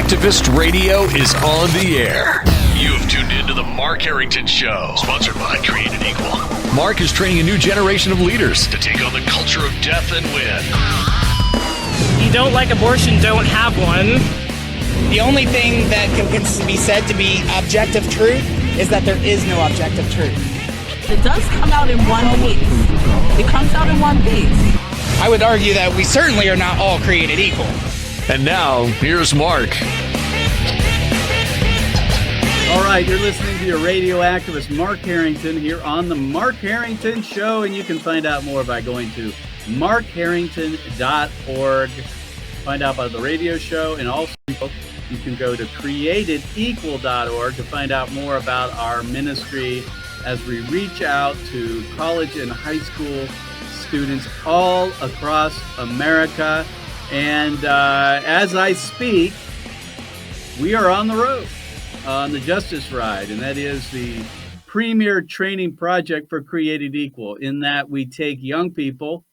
Activist Radio is on the air. You've tuned into the Mark Harrington Show, sponsored by Created Equal. Mark is training a new generation of leaders to take on the culture of death and win. You don't like abortion, don't have one. The only thing that can be said to be objective truth is that there is no objective truth. It does come out in one piece. It comes out in one piece. I would argue that we certainly are not all created equal. And now, here's Mark. All right, you're listening to your radio activist, Mark Harrington, here on the Mark Harrington Show, and you can find out more by going to markharrington.org. Find out about the radio show, and also you can go to createdequal.org to find out more about our ministry as we reach out to college and high school students all across America. And as I speak, we are on the road on the Justice Ride, and that is the premier training project for Created Equal, in that we take young people,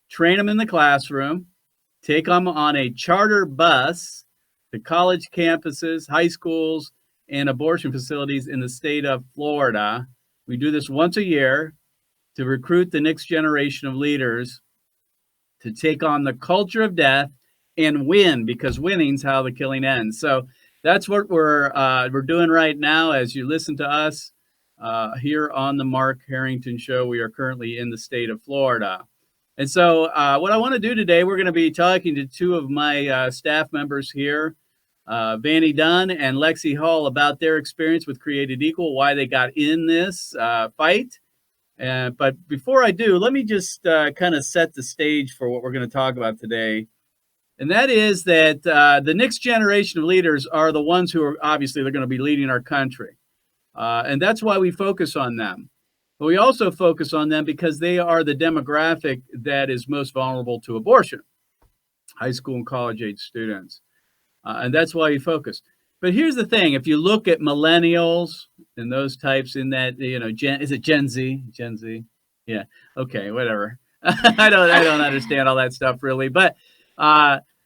train them in the classroom, take them on a charter bus to college campuses, high schools, and abortion facilities in the state of Florida. We do this once a year to recruit the next generation of leaders to take on the culture of death and win, because winning's how the killing ends. So that's what we're doing right now as you listen to us here on the Mark Harrington Show. We are currently in the state of Florida. And so what I want to do today, we're going to be talking to two of my staff members here, Vanny Dunn and Lexi Hall, about their experience with Created Equal, why they got in this fight. But before I do, let me just kind of set the stage for what we're going to talk about today. And that is that the next generation of leaders are the ones who are obviously they're going to be leading our country. And that's why we focus on them. But we also focus on them because they are the demographic that is most vulnerable to abortion, high school and college age students. And that's why we focus. But here's the thing. If you look at millennials and those types in that, is it Gen Z? Gen Z? Yeah. Okay, whatever. I don't understand all that stuff really. But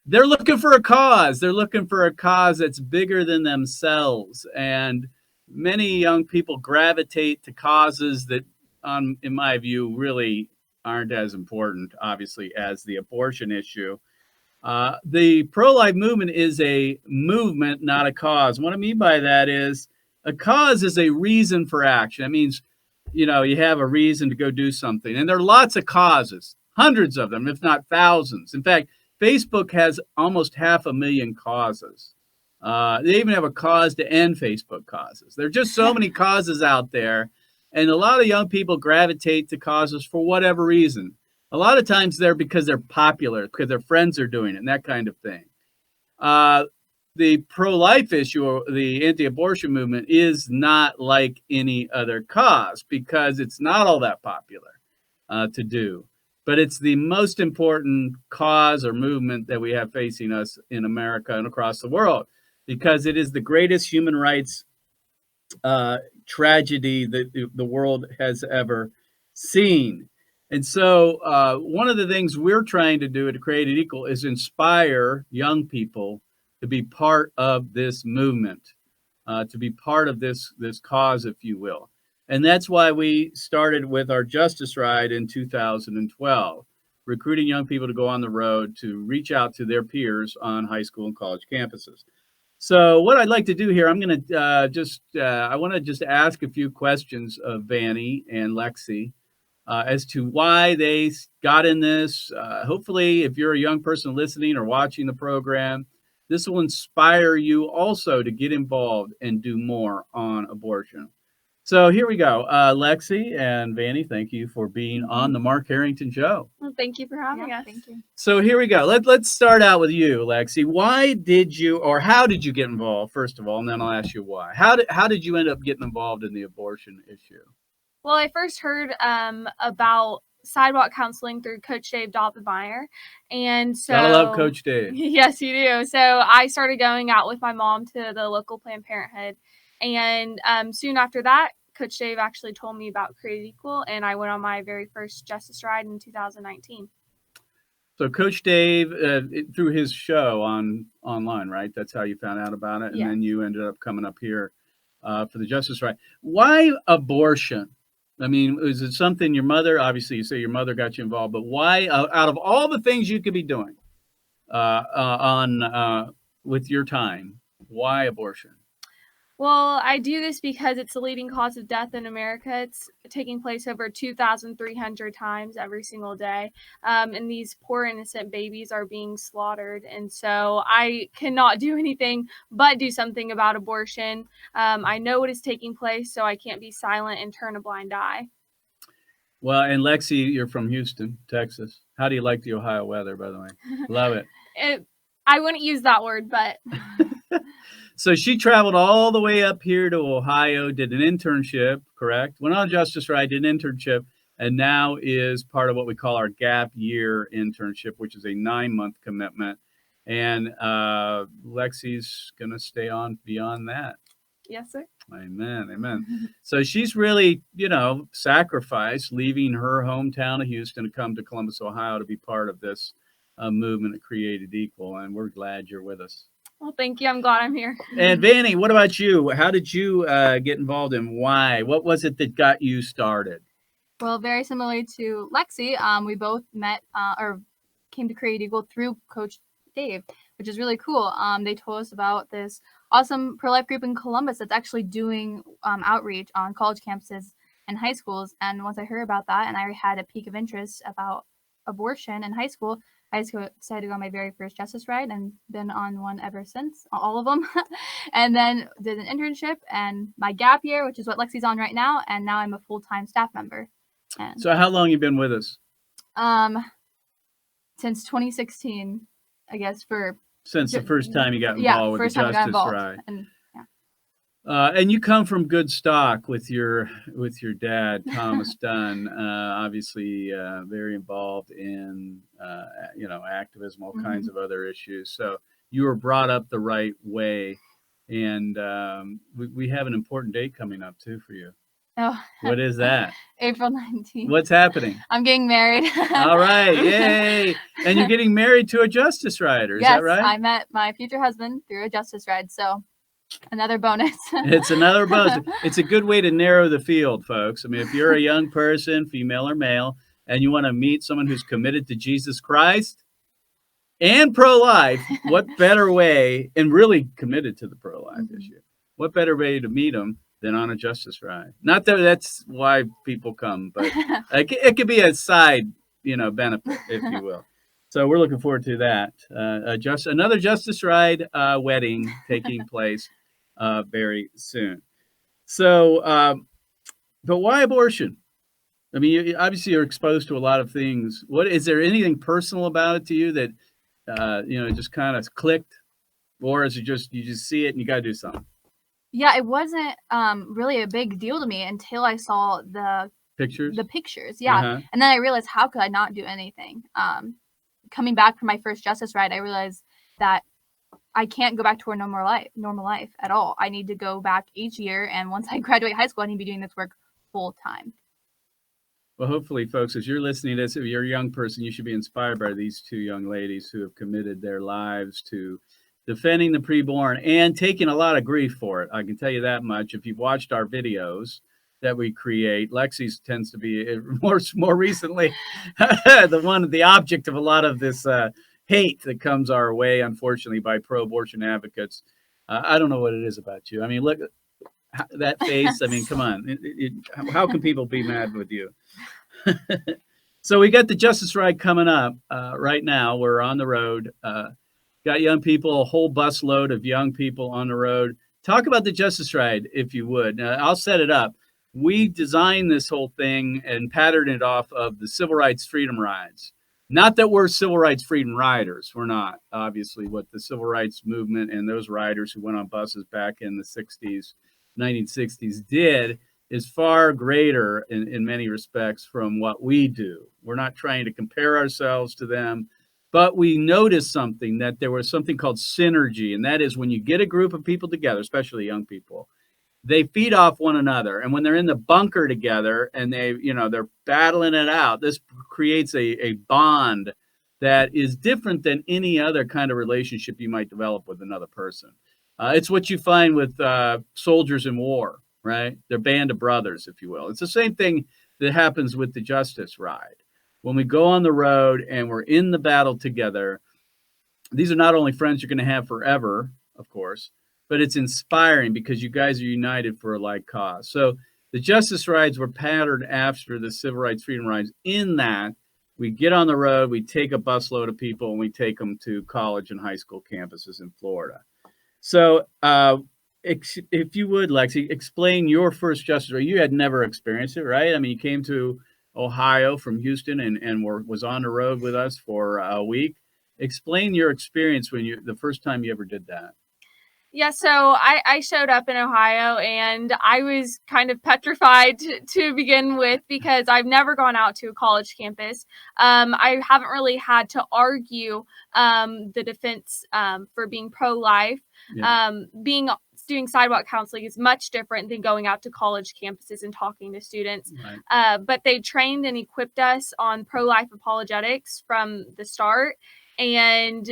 they're looking for a cause. They're looking for a cause that's bigger than themselves. And many young people gravitate to causes that, in my view, really aren't as important, obviously, as the abortion issue. The pro-life movement is a movement, not a cause. What I mean by that is a cause is a reason for action. That means, you have a reason to go do something. And there are lots of causes, hundreds of them, if not thousands. In fact, Facebook has almost 500,000 causes. They even have a cause to end Facebook causes. There are just so many causes out there. And a lot of young people gravitate to causes for whatever reason. A lot of times they're because they're popular, because their friends are doing it, and that kind of thing. The pro-life issue, or the anti-abortion movement, is not like any other cause because it's not all that popular to do. But it's the most important cause or movement that we have facing us in America and across the world, because it is the greatest human rights tragedy that the world has ever seen. And so one of the things we're trying to do at Created Equal is inspire young people to be part of this movement, to be part of this cause, if you will. And that's why we started with our Justice Ride in 2012, recruiting young people to go on the road to reach out to their peers on high school and college campuses. So what I'd like to do here, I'm going to I want to just ask a few questions of Vanny and Lexi as to why they got in this. Hopefully, if you're a young person listening or watching the program, this will inspire you also to get involved and do more on abortion. So here we go. Lexi and Vanny, thank you for being on the Mark Harrington Show. Well, thank you for having us. Thank you. So here we go. Let's start out with you, Lexi. Why did you, or how did you get involved, first of all, and then I'll ask you why. How did you end up getting involved in the abortion issue? Well, I first heard about sidewalk counseling through Coach Dave Doppelmayr. And so Gotta love Coach Dave. Yes, you do. So I started going out with my mom to the local Planned Parenthood. And soon after that, Coach Dave actually told me about Created Equal, and I went on my very first Justice Ride in 2019. So Coach Dave, through his show online, right? That's how you found out about it. And Yeah. then you ended up coming up here for the Justice Right. Why abortion? I mean, is it something your mother, obviously you say your mother got you involved, but why, out of all the things you could be doing with your time, why abortion? Well, I do this because it's the leading cause of death in America. It's taking place over 2,300 times every single day. And these poor innocent babies are being slaughtered. And so I cannot do anything but do something about abortion. I know what is taking place, so I can't be silent and turn a blind eye. Well, and Lexi, you're from Houston, Texas. How do you like the Ohio weather, by the way? Love it. I wouldn't use that word, but So she traveled all the way up here to Ohio, did an internship, correct? Went on Justice Right, did an internship, and now is part of what we call our gap year internship, which is a 9-month commitment. And Lexi's going to stay on beyond that. yes, sir. Amen. Amen. So she's really, sacrificed leaving her hometown of Houston to come to Columbus, Ohio to be part of this movement of Created Equal. And we're glad you're with us. Well, thank you. I'm glad I'm here. And Vanny, what about you? How did you get involved and why? What was it that got you started? Well, very similarly to Lexi, we both met or came to Create Equal through Coach Dave, which is really cool. They told us about this awesome pro-life group in Columbus that's actually doing outreach on college campuses and high schools. And once I heard about that and I had a peak of interest about abortion in high school, I decided to go on my very first Justice Ride and been on one ever since, all of them. And then did an internship and my gap year, which is what Lexi's on right now. And now I'm a full-time staff member. And, So how long you been with us? since 2016, I guess, Since the first time you got yeah, involved with first the time I got Justice involved. Right. And yeah. And you come from good stock with your dad, Thomas Dunn, obviously very involved in activism, all kinds of other issues. So you were brought up the right way, and we have an important date coming up too for you. Oh, What is that? April 19th. What's happening? I'm getting married. All right, yay! And you're getting married to a Justice Rider, is Yes, that right? I met my future husband through a Justice Ride, so another bonus. It's another bonus. It's a good way to narrow the field, folks. I mean, if you're a young person, female or male, and you want to meet someone who's committed to Jesus Christ and pro-life, what better way, and really committed to the pro-life issue, what better way to meet them than on a Justice Ride? Not that that's why people come, but it could be a side, benefit, if you will. So we're looking forward to that. Another Justice Ride wedding taking place very soon. So, but why abortion? I mean, obviously you're exposed to a lot of things. Is there anything personal about it to you that, just kind of clicked? Or is it just, you just see it and you got to do something? Yeah, it wasn't really a big deal to me until I saw the Pictures? pictures. Yeah. Uh-huh. And then I realized, how could I not do anything? Coming back from my first Justice Ride, I realized that I can't go back to a normal life at all. I need to go back each year. And once I graduate high school, I need to be doing this work full time. Well, hopefully, folks, as you're listening to this, if you're a young person, you should be inspired by these two young ladies who have committed their lives to defending the preborn and taking a lot of grief for it. I can tell you that much. If you've watched our videos that we create, Lexi's tends to be more recently the object of a lot of this hate that comes our way, unfortunately, by pro-abortion advocates. I don't know what it is about you. I mean, look, that face. I mean, come on. How can people be mad with you? So we got the Justice Ride coming up right now. We're on the road. Got young people, a whole bus load of young people on the road. Talk about the Justice Ride, if you would. I'll set it up. We designed this whole thing and patterned it off of the Civil Rights Freedom Rides. Not that we're Civil Rights Freedom Riders. We're not. Obviously, what the Civil Rights Movement and those riders who went on buses back in the 60s, 1960s did is far greater in many respects from what we do. We're not trying to compare ourselves to them. But we noticed something, that there was something called synergy. And that is when you get a group of people together, especially young people, they feed off one another. And when they're in the bunker together and they're battling it out, this creates a bond that is different than any other kind of relationship you might develop with another person. It's what you find with soldiers in war, right? They're band of brothers, if you will. It's the same thing that happens with the Justice Ride. When we go on the road and we're in the battle together, these are not only friends you're going to have forever, of course, but it's inspiring because you guys are united for a like cause. So the Justice Rides were patterned after the Civil Rights Freedom Rides in that we get on the road, we take a busload of people, and we take them to college and high school campuses in Florida. So if you would, Lexi, explain your first Justice Ride. You had never experienced it, right? I mean, you came to Ohio from Houston and was on the road with us for a week. Explain your experience the first time you ever did that. Yeah, so I showed up in Ohio and I was kind of petrified to begin with because I've never gone out to a college campus. I haven't really had to argue the defense for being pro-life. Yeah. Doing sidewalk counseling is much different than going out to college campuses and talking to students. Right. But they trained and equipped us on pro-life apologetics from the start. And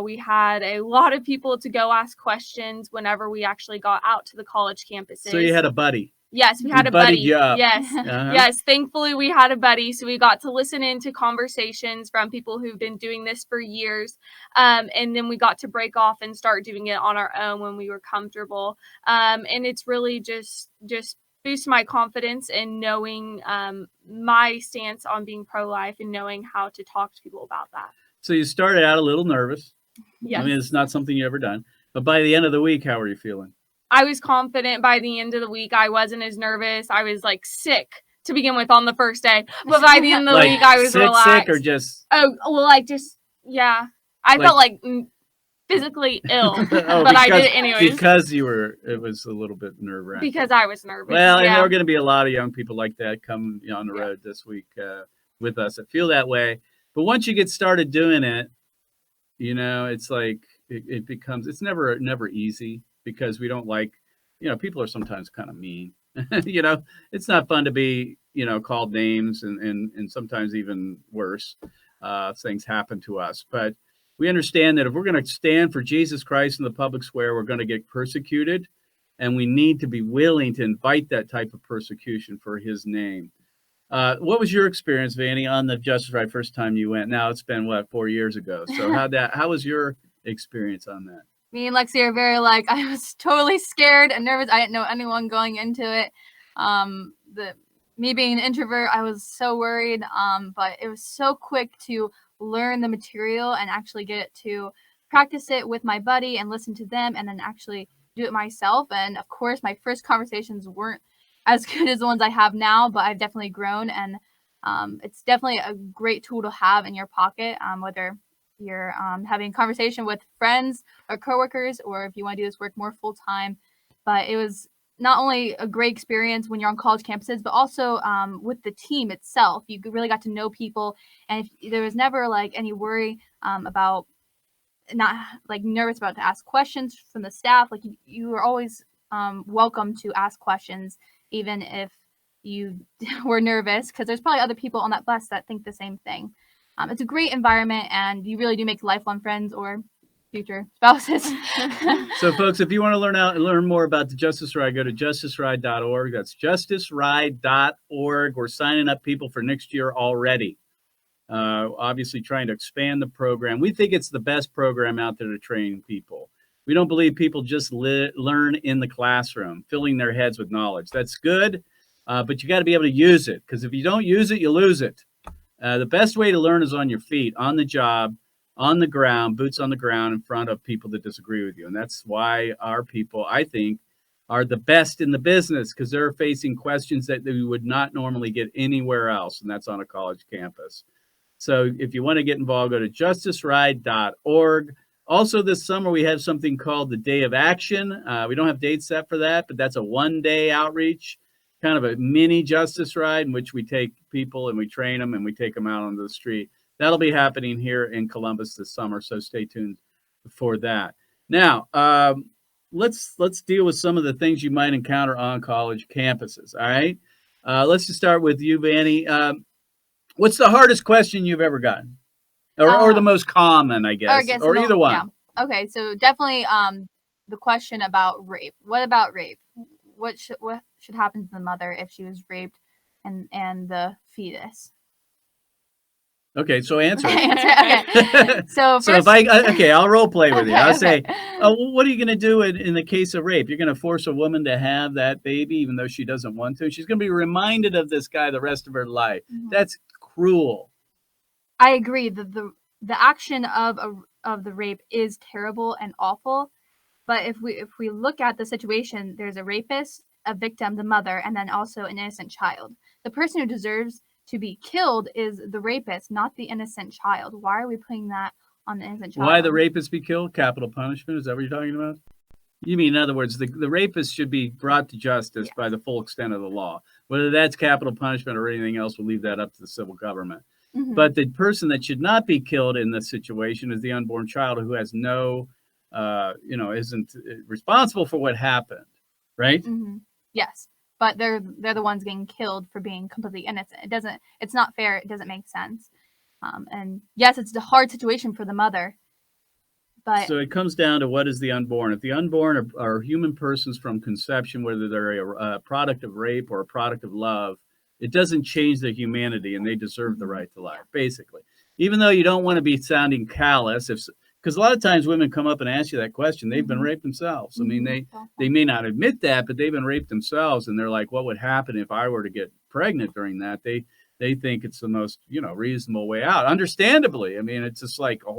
we had a lot of people to go ask questions whenever we actually got out to the college campuses. So you had a buddy. Yes, we had a buddy. Yes. Uh-huh. Yes. Thankfully, we had a buddy. So we got to listen into conversations from people who've been doing this for years. And then we got to break off and start doing it on our own when we were comfortable. And it's really just boost my confidence in knowing my stance on being pro-life and knowing how to talk to people about that. So you started out a little nervous. Yes. I mean, it's not something you've ever done. But by the end of the week, how were you feeling? I was confident by the end of the week. I wasn't as nervous. I was like sick to begin with on the first day. But by the end of the week, I was relaxed. Sick or just? Oh, well, yeah. I felt like physically ill, but I did it anyways. Because it was a little bit nerve-wracking. Because I was nervous. Well, and there are going to be a lot of young people like that come on the road this week with us that feel that way. But once you get started doing it, it's like it becomes, it's never easy because we don't like, people are sometimes kind of mean. It's not fun to be, called names and sometimes even worse things happen to us. But we understand that if we're going to stand for Jesus Christ in the public square, we're going to get persecuted, and we need to be willing to invite that type of persecution for his name. What was your experience, Vanny, on the Justice Ride first time you went? Now it's been 4 years ago. So how was your experience on that? Me and Lexi are very I was totally scared and nervous. I didn't know anyone going into it. Me being an introvert, I was so worried. But it was so quick to learn the material and actually get to practice it with my buddy and listen to them and then actually do it myself. And of course, my first conversations weren't as good as the ones I have now, but I've definitely grown, and it's definitely a great tool to have in your pocket, whether you're having a conversation with friends or coworkers, or if you want to do this work more full time. But it was not only a great experience when you're on college campuses, but also with the team itself. You really got to know people, and there was never any worry about not nervous about to ask questions from the staff. You were always welcome to ask questions, even if you were nervous, because there's probably other people on that bus that think the same thing. It's a great environment, and you really do make lifelong friends or future spouses. So, folks, if you want to learn more about the Justice Ride, go to justiceride.org. That's justiceride.org. We're signing up people for next year already. Obviously, trying to expand the program. We think it's the best program out there to train people. We don't believe people just learn in the classroom, filling their heads with knowledge. That's good, but you got to be able to use it, because if you don't use it, you lose it. The best way to learn is on your feet, on the job, on the ground, boots on the ground in front of people that disagree with you. And that's why our people, I think, are the best in the business, because they're facing questions that we would not normally get anywhere else, and that's on a college campus. So if you want to get involved, go to justiceride.org. Also, this summer, we have something called the Day of Action. We don't have dates set for that, but that's a one-day outreach, kind of a mini Justice Ride in which we take people and we train them and we take them out onto the street. That'll be happening here in Columbus this summer, so stay tuned for that. Now, let's deal with some of the things you might encounter on college campuses, all right? Let's just start with you, Vanny. What's the hardest question you've ever gotten? or the most common, I guess, or either one. Yeah. Okay, so definitely the question about rape. What about rape? What should happen to the mother if she was raped and the fetus? Okay, so answer it. Okay. So if I'll role play with you. I'll say, okay. What are you going to do in the case of rape? You're going to force a woman to have that baby even though she doesn't want to. She's going to be reminded of this guy the rest of her life. Mm-hmm. That's cruel. I agree. The action of the rape is terrible and awful. But if we look at the situation, there's a rapist, a victim, the mother, and then also an innocent child. The person who deserves to be killed is the rapist, not the innocent child. Why are we putting that on the innocent child? Why the rapist be killed? Capital punishment? Is that what you're talking about? You mean, in other words, the rapist should be brought to justice by the full extent of the law. Whether that's capital punishment or anything else, we'll leave that up to the civil government. Mm-hmm. But the person that should not be killed in this situation is the unborn child who has no, isn't responsible for what happened, right? Mm-hmm. Yes. But they're the ones getting killed for being completely innocent. It's not fair. It doesn't make sense. And yes, it's a hard situation for the mother. But so it comes down to what is the unborn. If the unborn are human persons from conception, whether they're a product of rape or a product of love, it doesn't change their humanity, and they deserve the right to life, basically. Even though you don't want to be sounding callous, because a lot of times women come up and ask you that question. They've been raped themselves. I mean, they may not admit that, but they've been raped themselves, and they're like, what would happen if I were to get pregnant during that? They think it's the most, reasonable way out. Understandably. I mean, it's just like a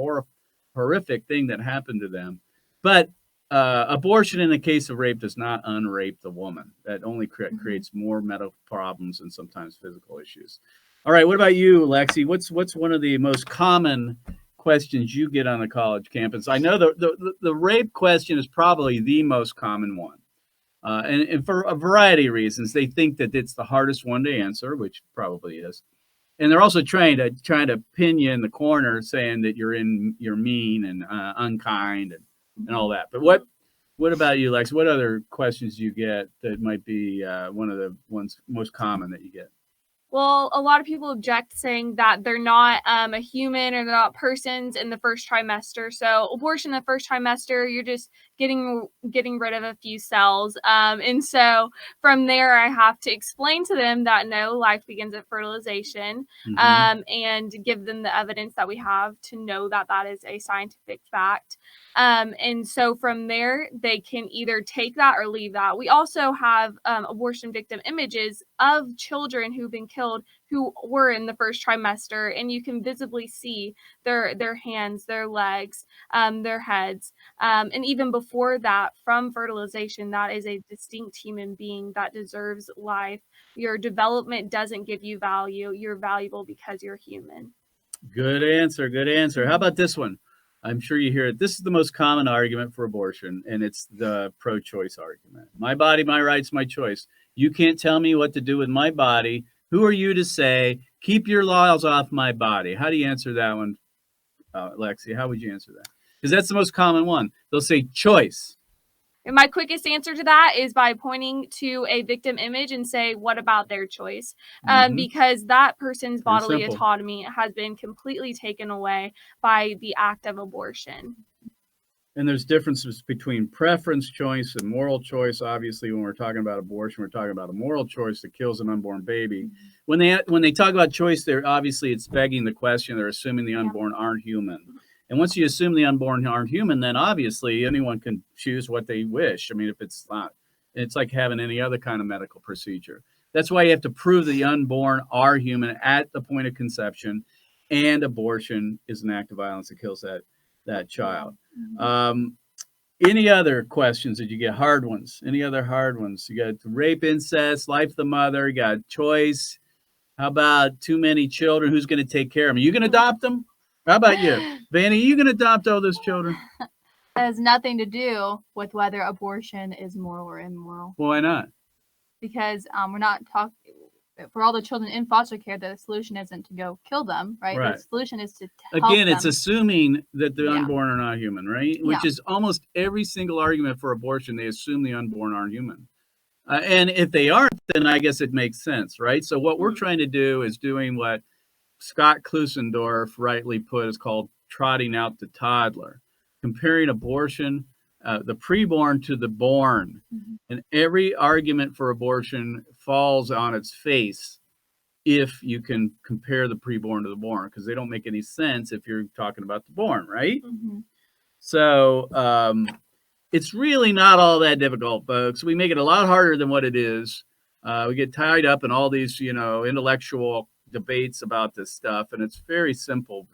horrific thing that happened to them. But abortion in the case of rape does not unrape the woman. That only creates more medical problems and sometimes physical issues. All right, what about you, Lexi? What's one of the most common questions you get on the college campus? I know the rape question is probably the most common one, and for a variety of reasons. They think that it's the hardest one to answer, which probably is, and they're also trying to pin you in the corner, saying that you're mean and unkind and all that. But what about you, Lex? What other questions do you get that might be one of the ones most common that you get? Well, a lot of people object, saying that they're not a human or they're not persons in the first trimester. So abortion in the first trimester, you're just getting rid of a few cells. And so from there, I have to explain to them that no, life begins at fertilization, and give them the evidence that we have to know that that is a scientific fact. And so from there, they can either take that or leave that. We also have abortion victim images of children who've been killed who were in the first trimester, and you can visibly see their hands, their legs, their heads. And even before that, from fertilization, that is a distinct human being that deserves life. Your development doesn't give you value. You're valuable because you're human. Good answer. Good answer. How about this one? I'm sure you hear it. This is the most common argument for abortion, and it's the pro-choice argument. My body, my rights, my choice. You can't tell me what to do with my body. Who are you to say, keep your laws off my body? How do you answer that one, Lexi? How would you answer that? Because that's the most common one. They'll say choice. And my quickest answer to that is by pointing to a victim image and say, what about their choice? Because that person's bodily autonomy has been completely taken away by the act of abortion. And there's differences between preference choice and moral choice. Obviously, when we're talking about abortion, we're talking about a moral choice that kills an unborn baby. When they talk about choice, it's begging the question. They're assuming the unborn aren't human. And once you assume the unborn aren't human, then obviously anyone can choose what they wish. I mean, if it's not, it's like having any other kind of medical procedure. That's why you have to prove the unborn are human at the point of conception, and abortion is an act of violence that kills that child. Any other questions that you get? Hard ones? Any other hard ones? You got rape, incest, life of the mother. You got choice. How about too many children? Who's going to take care of them? Are you going to adopt them? How about you, Vanny? Are you going to adopt all those children? That has nothing to do with whether abortion is moral or immoral. Why not? Because we're not talking for all the children in foster care. The solution isn't to go kill them, right? The solution is to help Again, them. it's assuming that the unborn are not human, right? Which is almost every single argument for abortion. They assume the unborn aren't human. And if they aren't, then I guess it makes sense, right? So what we're trying to do is doing what Scott Klusendorf rightly put, is called trotting out the toddler, comparing abortion, the preborn to the born. And every argument for abortion falls on its face if you can compare the preborn to the born, because they don't make any sense if you're talking about the born, right? So it's really not all that difficult, folks. We make it a lot harder than what it is. We get tied up in all these, intellectual debates about this stuff, and it's very simple,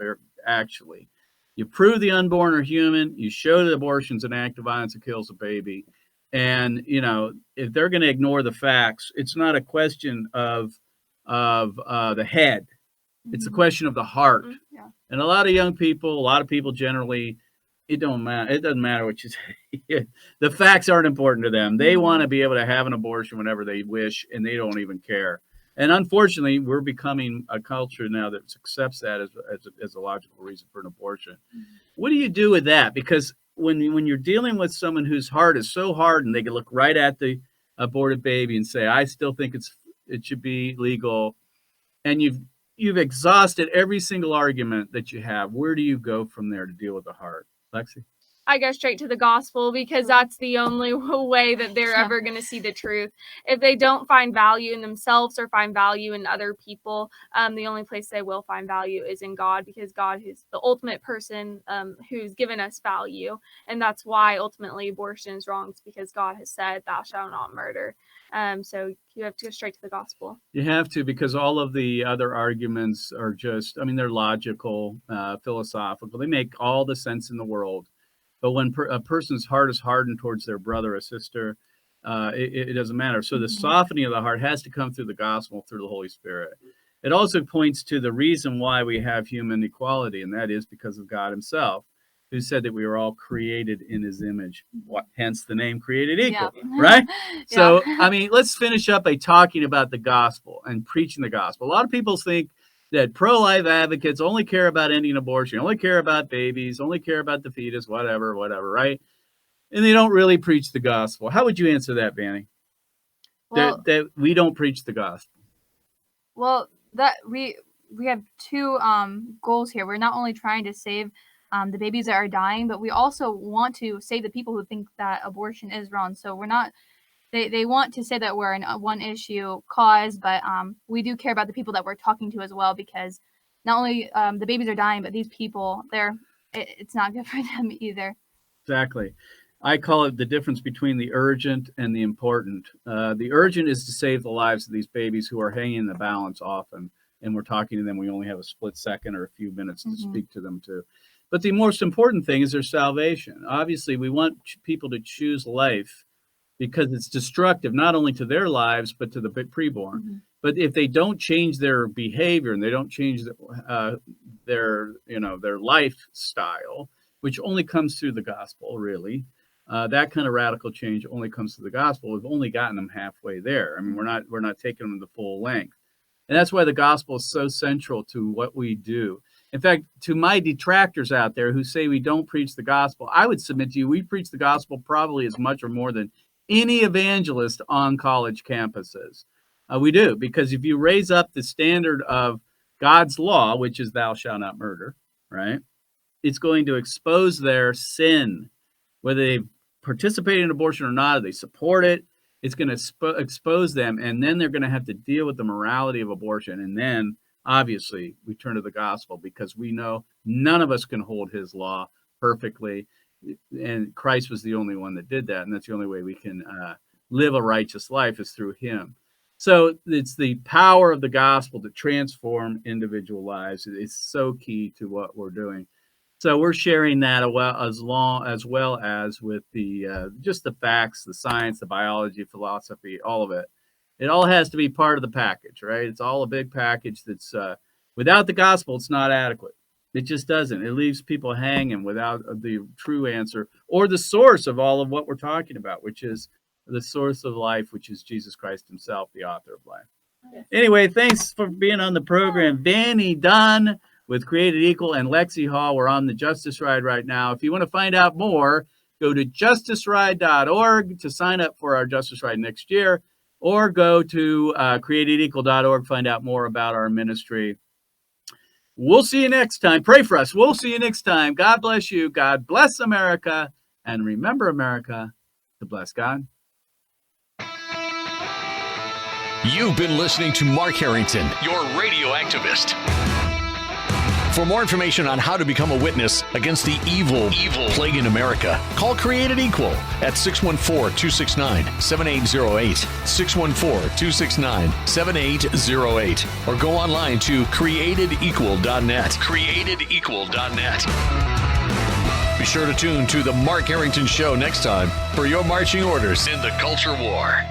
actually. You prove the unborn are human, you show that abortion's an act of violence that kills a baby, and, if they're going to ignore the facts, it's not a question of the head. It's a question of the heart. And a lot of people generally, it doesn't matter what you say. The facts aren't important to them. They want to be able to have an abortion whenever they wish, and they don't even care. And unfortunately, we're becoming a culture now that accepts that as a logical reason for an abortion. What do you do with that? Because when you're dealing with someone whose heart is so hardened, they can look right at the aborted baby and say, I still think it should be legal, and you've exhausted every single argument that you have. Where do you go from there to deal with the heart? Lexi? I go straight to the gospel, because that's the only way that they're ever going to see the truth. If they don't find value in themselves or find value in other people, the only place they will find value is in God, because God is the ultimate person who's given us value. And that's why ultimately abortion is wrong. It's because God has said, thou shalt not murder. So you have to go straight to the gospel. You have to, because all of the other arguments are just, they're logical, philosophical. They make all the sense in the world. But when a person's heart is hardened towards their brother or sister, it doesn't matter. So the softening of the heart has to come through the gospel, through the Holy Spirit. It also points to the reason why we have human equality, and that is because of God himself, who said that we were all created in his image. Hence the name Created Equal, right? So, let's finish up by talking about the gospel and preaching the gospel. A lot of people think that pro-life advocates only care about ending abortion, only care about babies, only care about the fetus, whatever, right? And they don't really preach the gospel. How would you answer that, Vanny? Well, that we don't preach the gospel. Well, that we have two goals here. We're not only trying to save the babies that are dying, but we also want to save the people who think that abortion is wrong. So we're not. They want to say that we're a one issue cause, but we do care about the people that we're talking to as well, because not only the babies are dying, but these people, it's not good for them either. Exactly. I call it the difference between the urgent and the important. The urgent is to save the lives of these babies who are hanging in the balance often, and we're talking to them. We only have a split second or a few minutes to speak to them too. But the most important thing is their salvation. Obviously, we want people to choose life, because it's destructive not only to their lives but to the preborn. But if they don't change their behavior and they don't change their lifestyle, which only comes through the gospel, really, that kind of radical change only comes through the gospel. We've only gotten them halfway there. We're not taking them the full length, and that's why the gospel is so central to what we do. In fact, to my detractors out there who say we don't preach the gospel, I would submit to you we preach the gospel probably as much or more than any evangelist on college campuses. We do, because if you raise up the standard of God's law, which is thou shalt not murder, right? It's going to expose their sin, whether they participate in abortion or not, or they support it. It's going to expose them, and then they're going to have to deal with the morality of abortion. And then, obviously, we turn to the gospel, because we know none of us can hold his law perfectly. And Christ was the only one that did that. And that's the only way we can live a righteous life, is through him. So it's the power of the gospel to transform individual lives. It's so key to what we're doing. So we're sharing that as well as with the just the facts, the science, the biology, philosophy, all of it. It all has to be part of the package, right? It's all a big package that's without the gospel, it's not adequate. It just doesn't. It leaves people hanging without the true answer or the source of all of what we're talking about, which is the source of life, which is Jesus Christ himself, the author of life. Yes. Anyway, thanks for being on the program. Vanny Dunn with Created Equal and Lexi Hall. We're on the Justice Ride right now. If you want to find out more, go to justiceride.org to sign up for our Justice Ride next year, or go to createdequal.org, find out more about our ministry. We'll see you next time. Pray for us. We'll see you next time. God bless you. God bless America. And remember, America, to bless God. You've been listening to Mark Harrington, your radio activist. For more information on how to become a witness against the evil plague in America, call Created Equal at 614-269-7808, 614-269-7808, or go online to createdequal.net, createdequal.net. Be sure to tune to The Mark Harrington Show next time for your marching orders in the culture war.